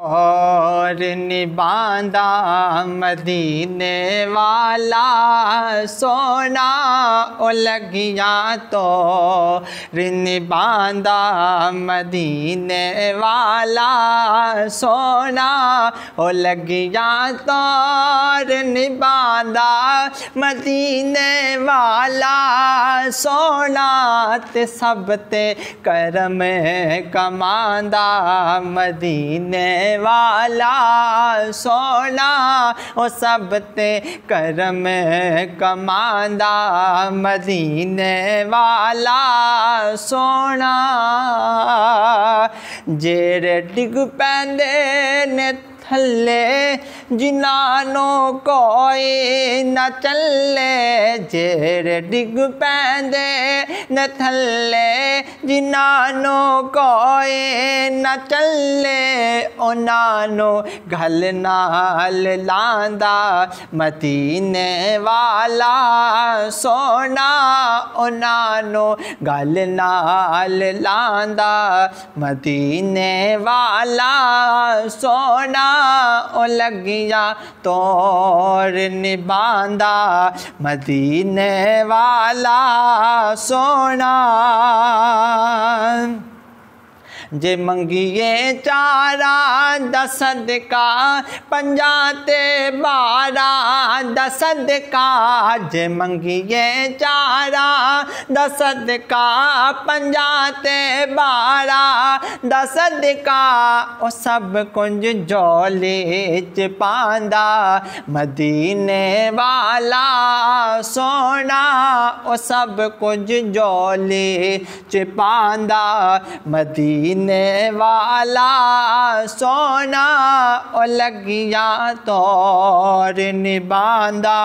और निबांदा मदीने वाला सोना ओ लगिया तो निबांदा मदीने वाला सोना ओ लगिया तो निबांदा मदीने वाला सोना ते सब ते करम कमांदा मदीने वाला सोना ओ सब ते करम कमांदा मदीने वाला सोना जेरे डिग पैंदे ने थल्ले जिनानो कोई न चले जेरे डिग पैंदे न थल्ले जिनानो कोई न चले उनानो गल नाल लांदा मदीने वाला सोना उनानो गल नाल लांदा मदीने वाला सोना ओ लगिया तोर निबांदा मदीने वाला सोना जे मंगिए चारा दा सदका पंजाते बारा दा सदका जे मंगिए चारा दा सदका पंजाते बारा दा सदका ओ सब कुंज झोले च पांदा मदीने वाला सोना ओ सब कुंज झोले च पांदा मदीने वाला सोना ओ लगिया तोर निबांदा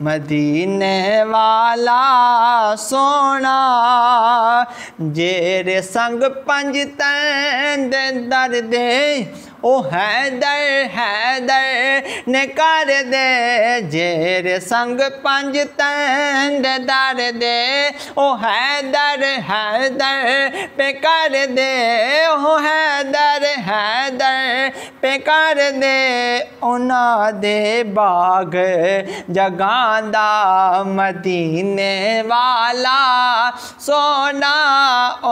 मदीने वाला सोना जेरे संग पंज तैन दर दे ओ हैदर हैदर ने कर दे जेरे संग पंज तैन दर दे ओ हैदर हैदर पे कर दे ओ हैदर हैदर पे कर दे उना दे बाग जगांदा मदीने वाला सोना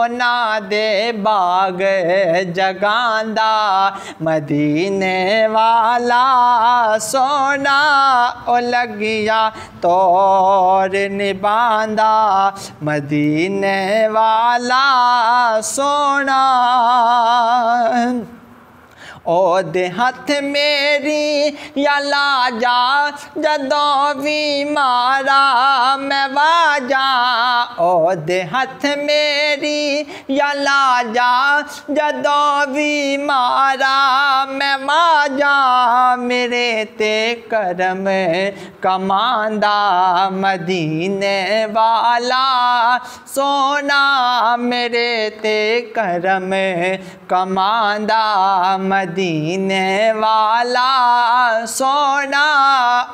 उना दे बाग जगांदा मदीने वाला सोना ओ लगिया तोर निबांदा मदीने वाला सोना ओ दे हथ मेरी या लाजा जदों भी मारा मैं वाजा ओ दे हथ मेरी या लाजा जदों भी मारा मैं वाजा मेरे ते करम कमांदा मदीने वाला सोना मेरे ते करम कमांदा मदीने वाला सोना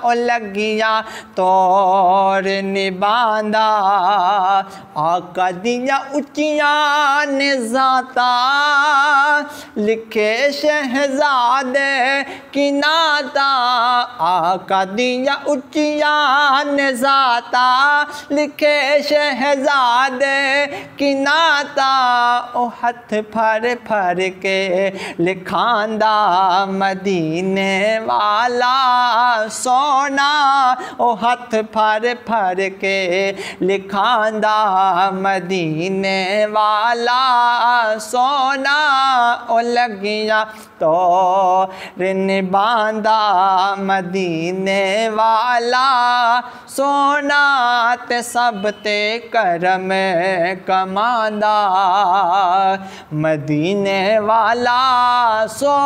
ओ लगिया तोर निबांदा आका दिया उचिया निजाता लिखे शहजादे की नाता आका दिया उचिया निजाता लिखे शहजादे की नाता ओ हथ फर फर के लिखांदा मदीने वाला सोना ओ हथ फर फर के लिखांदा मदीने वाला सोना ओ लगिया तोर निबांदा मदीने वाला सोना ते सब ते करम कमांदा मदीने वाला सोना।